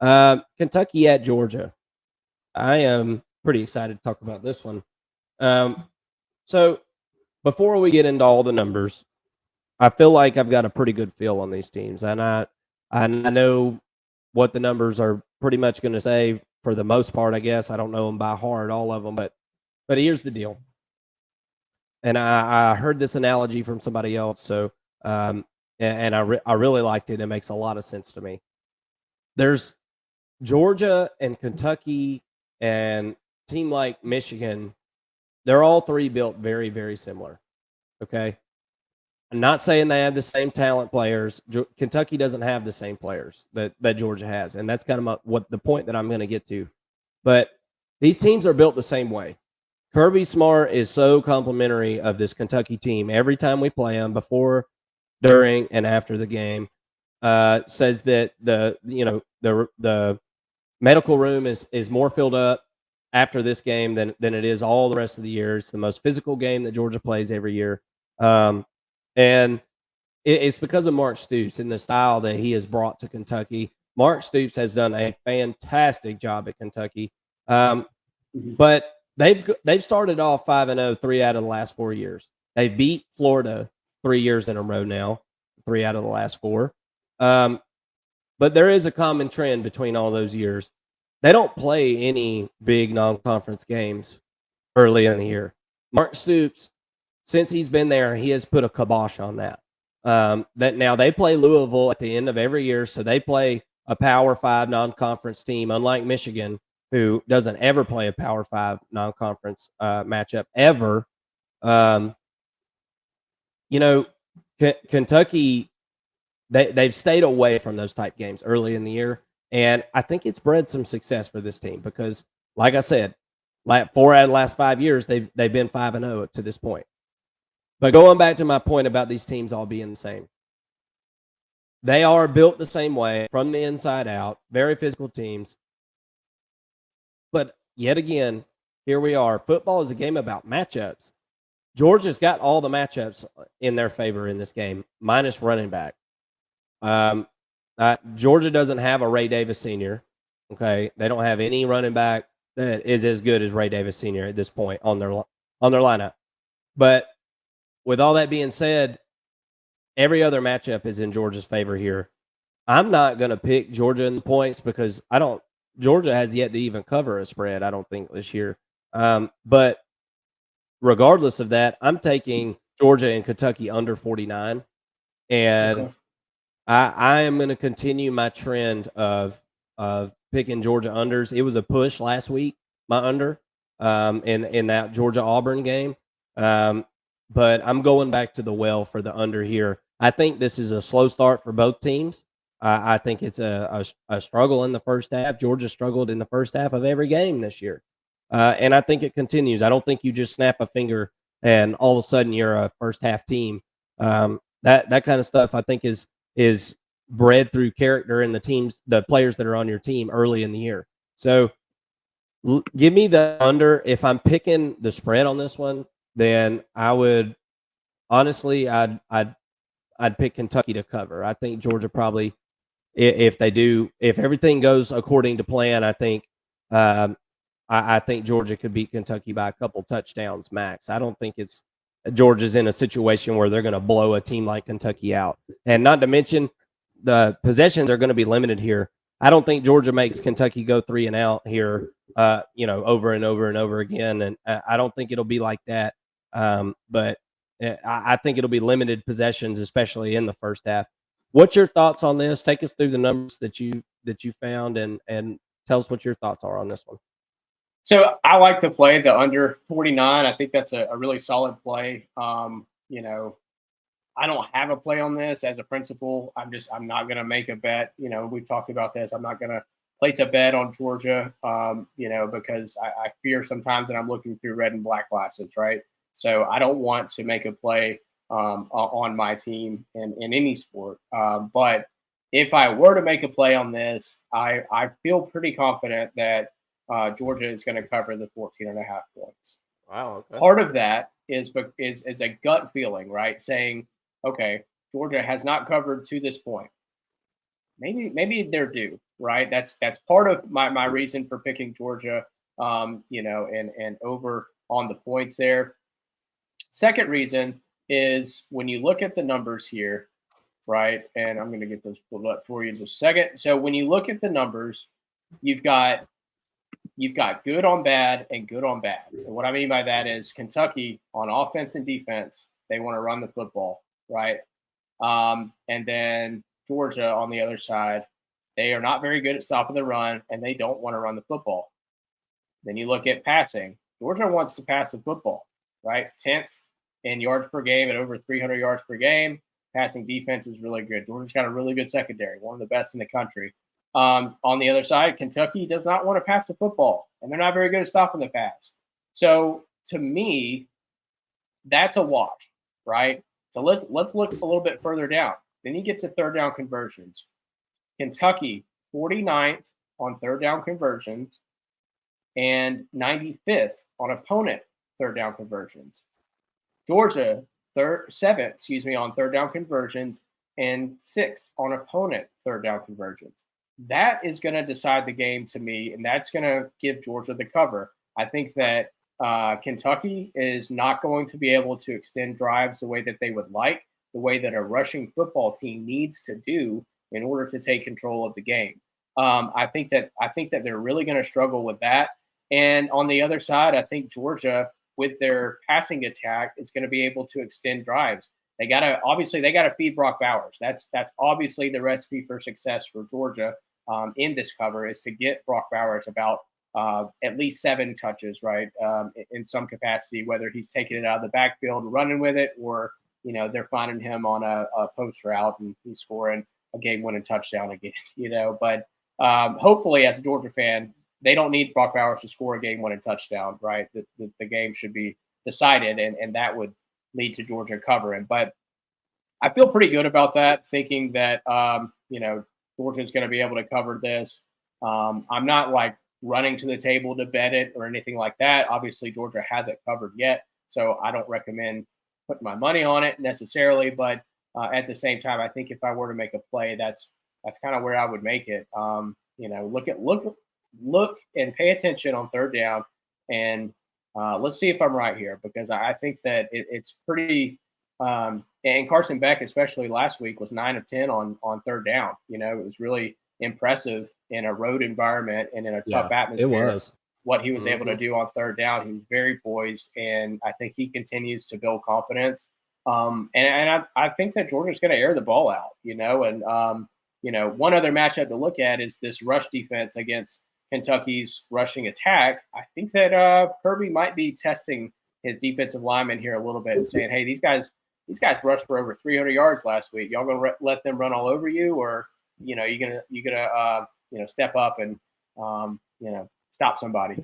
Kentucky at Georgia. I am pretty excited to talk about this one. Um, so before we get into all the numbers, I feel like I've got a pretty good feel on these teams, and I know what the numbers are pretty much going to say for the most part. I guess I don't know them by heart, all of them, but here's the deal. And I heard this analogy from somebody else, so um, and I really liked it. It makes a lot of sense to me. There's Georgia and Kentucky and team like Michigan. They're all three built very, very similar. Okay. I'm not saying they have the same talent players. Kentucky doesn't have the same players that Georgia has, and that's kind of what the point that I'm going to get to. But these teams are built the same way. Kirby Smart is so complimentary of this Kentucky team every time we play them, before, during, and after the game. Says that the medical room is more filled up after this game than it is all the rest of the year. It's the most physical game that Georgia plays every year. And it's because of Mark Stoops and the style that he has brought to Kentucky. Mark Stoops has done a fantastic job at Kentucky. But they've started off 5-0 3 out of the last 4 years. They beat Florida 3 years in a row now, 3 out of the last 4. But there is a common trend between all those years. They don't play any big non-conference games early in the year. Mark Stoops, since he's been there, he has put a kibosh on that. That now they play Louisville at the end of every year, so they play a Power 5 non-conference team, unlike Michigan, who doesn't ever play a Power 5 non-conference matchup ever. Um, Kentucky, they've stayed away from those type games early in the year, and I think it's bred some success for this team because, like I said, like 4 out of the last 5 years, they've been 5-0 to this point. But going back to my point about these teams all being the same, they are built the same way from the inside out, very physical teams. But yet again, here we are. Football is a game about matchups. Georgia's got all the matchups in their favor in this game, minus running back. Georgia doesn't have a Ray Davis Sr. Okay, they don't have any running back that is as good as Ray Davis Sr. at this point on their lineup. But with all that being said, every other matchup is in Georgia's favor here. I'm not going to pick Georgia in the points because Georgia has yet to even cover a spread, I don't think, this year. But regardless of that, I'm taking Georgia and Kentucky under 49. And Okay. I am going to continue my trend of picking Georgia unders. It was a push last week, my under, in that Georgia Auburn game. But I'm going back to the well for the under here. I think this is a slow start for both teams. I think it's a struggle in the first half. Georgia struggled in the first half of every game this year. And I think it continues. I don't think you just snap a finger and all of a sudden you're a first half team. That kind of stuff I think is bred through character in the players that are on your team early in the year. So give me the under. If I'm picking the spread on this one, then I would honestly I'd pick Kentucky to cover. I think Georgia probably, if everything goes according to plan, I think I think Georgia could beat Kentucky by a couple touchdowns max. I don't think Georgia's in a situation where they're going to blow a team like Kentucky out. And not to mention, the possessions are going to be limited here. I don't think Georgia makes Kentucky go 3 and out here, over and over and over again. And I don't think it'll be like that. But I think it'll be limited possessions, especially in the first half. What's your thoughts on this? Take us through the numbers that you found and tell us what your thoughts are on this one. So I like to play the under 49. I think that's a really solid play. I don't have a play on this as a principle. I'm not going to make a bet. We've talked about this. I'm not going to place a bet on Georgia, because I fear sometimes that I'm looking through red and black glasses, right? So I don't want to make a play on my team in any sport. But if I were to make a play on this, I feel pretty confident that Georgia is going to cover the 14.5 points. Wow. Okay. Part of that is a gut feeling, right? Saying, okay, Georgia has not covered to this point. maybe they're due, right? That's part of my reason for picking Georgia, and over on the points there. Second reason is when you look at the numbers here, right? And I'm going to get those pulled up for you in just a second. So when you look at the numbers, you've got you've got good on bad and good on bad. And what I mean by that is Kentucky on offense and defense, they want to run the football, right? And then Georgia on the other side, they are not very good at stopping the run and they don't want to run the football. Then you look at passing. Georgia wants to pass the football, right? 10th in yards per game at over 300 yards per game. Passing defense is really good. Georgia's got a really good secondary, one of the best in the country. On the other side, Kentucky does not want to pass the football, and they're not very good at stopping the pass. So to me, that's a wash, right? So let's look a little bit further down. Then you get to third down conversions. Kentucky 49th on third down conversions and 95th on opponent third down conversions. Georgia seventh, on third down conversions and sixth on opponent third down conversions. That is going to decide the game to me, and that's going to give Georgia the cover. I think that Kentucky is not going to be able to extend drives the way that they would like, the way that a rushing football team needs to do in order to take control of the game. I think that they're really going to struggle with that. And on the other side, I think Georgia, with their passing attack, is going to be able to extend drives. They got to feed Brock Bowers. That's obviously the recipe for success for Georgia in this cover, is to get Brock Bowers about at least 7 touches, right, in some capacity, whether he's taking it out of the backfield and running with it, or they're finding him on a post route and he's scoring a game-winning touchdown again. But hopefully, as a Georgia fan, they don't need Brock Bowers to score a game-winning touchdown, right? The game should be decided, and that would lead to Georgia covering. But I feel pretty good about that, thinking that Georgia's going to be able to cover this. I'm not like running to the table to bet it or anything like that. Obviously, Georgia hasn't covered yet, so I don't recommend putting my money on it necessarily. But at the same time, I think if I were to make a play, that's kind of where I would make it. Look and pay attention on third down, and let's see if I'm right here, because I think that it's pretty. And Carson Beck, especially last week, was 9 of 10 on third down. It was really impressive in a road environment and in a tough atmosphere. It was what he was able to do on third down. He was very poised, and I think he continues to build confidence. And I think that Georgia's going to air the ball out. One other matchup to look at is this rush defense against Kentucky's rushing attack. I think that Kirby might be testing his defensive linemen here a little bit and saying, hey, these guys rushed for over 300 yards last week. Y'all gonna let them run all over you, or you gonna step up and stop somebody.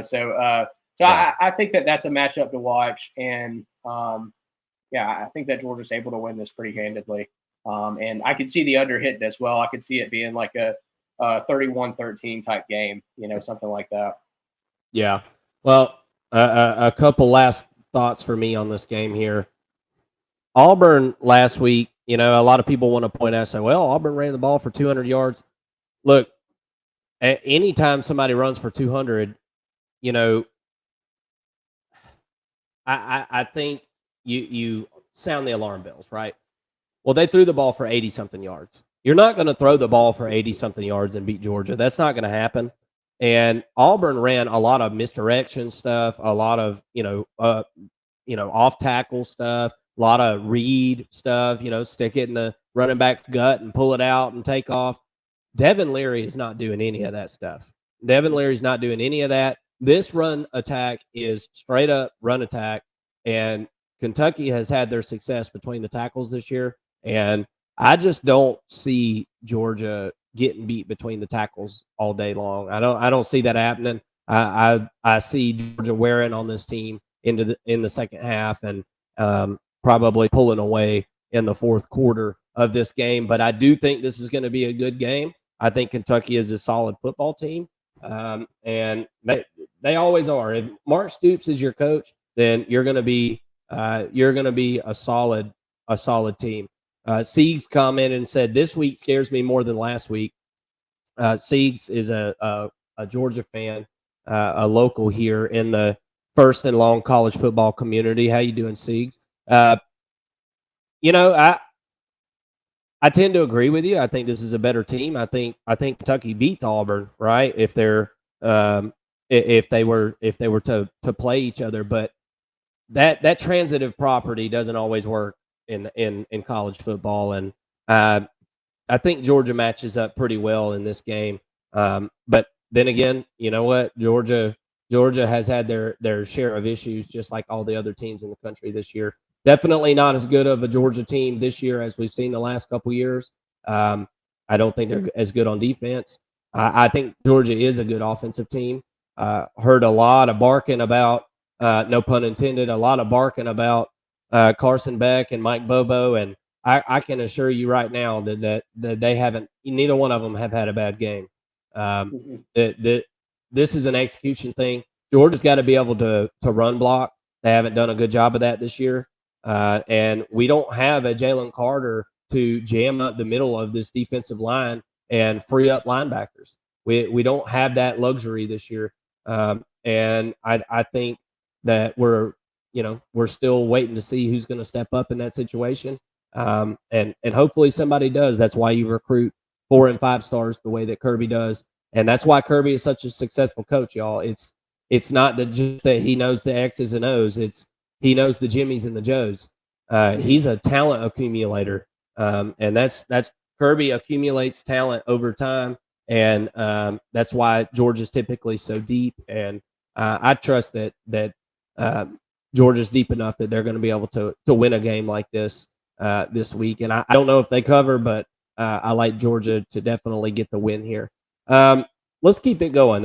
So I think that that's a matchup to watch, and I think that Georgia's able to win this pretty handedly. And I could see the under hitting as well. I could see it being like a 31-13 type game, something like that. Yeah. Well, a couple last thoughts for me on this game here. Auburn last week, a lot of people want to point out and say, well, Auburn ran the ball for 200 yards. Look, anytime somebody runs for 200, I think you sound the alarm bells, right? Well, they threw the ball for 80-something yards. You're not going to throw the ball for 80-something yards and beat Georgia. That's not going to happen. And Auburn ran a lot of misdirection stuff, a lot of, off tackle stuff, a lot of read stuff, stick it in the running back's gut and pull it out and take off. Devin Leary is not doing any of that stuff. Devin Leary's not doing any of that. This run attack is straight up run attack, and Kentucky has had their success between the tackles this year, and I just don't see Georgia getting beat between the tackles all day long. I don't see that happening. I see Georgia wearing on this team in the second half, and probably pulling away in the fourth quarter of this game. But I do think this is going to be a good game. I think Kentucky is a solid football team, and they always are. If Mark Stoops is your coach, then you're going to be a solid team. Siegs commented and said, "This week scares me more than last week." Siegs is a Georgia fan, a local here in the first and long college football community. How you doing, Siegs? Uh, you know, I tend to agree with you. I think this is a better team. I think Kentucky beats Auburn, right? If they're if they were to play each other, but that transitive property doesn't always work in college football, and uh, I think Georgia matches up pretty well in this game. But then again, you know what? Georgia has had their share of issues, just like all the other teams in the country this year. Definitely not as good of a Georgia team this year as we've seen the last couple years. Um, I don't think they're as good on defense. I think Georgia is a good offensive team. Heard a lot of barking about, no pun intended, a lot of barking about Carson Beck and Mike Bobo, and I can assure you right now that they haven't. Neither one of them have had a bad game. Um, Mhm. that this is an execution thing. Georgia's got to be able to run block. They haven't done a good job of that this year, and we don't have a Jalen Carter to jam up the middle of this defensive line and free up linebackers. We don't have that luxury this year, and I think that we're still waiting to see who's going to step up in that situation. And hopefully somebody does. That's why you recruit 4 and 5 stars the way that Kirby does, and that's why Kirby is such a successful coach, y'all. It's not that just that he knows the X's and O's. It's he knows the Jimmies and the Joes. He's a talent accumulator, and that's Kirby accumulates talent over time, and that's why Georgia's typically so deep. And I trust that uh, Georgia's deep enough that they're going to be able to win a game like this week. And I don't know if they cover, but I like Georgia to definitely get the win here. Let's keep it going.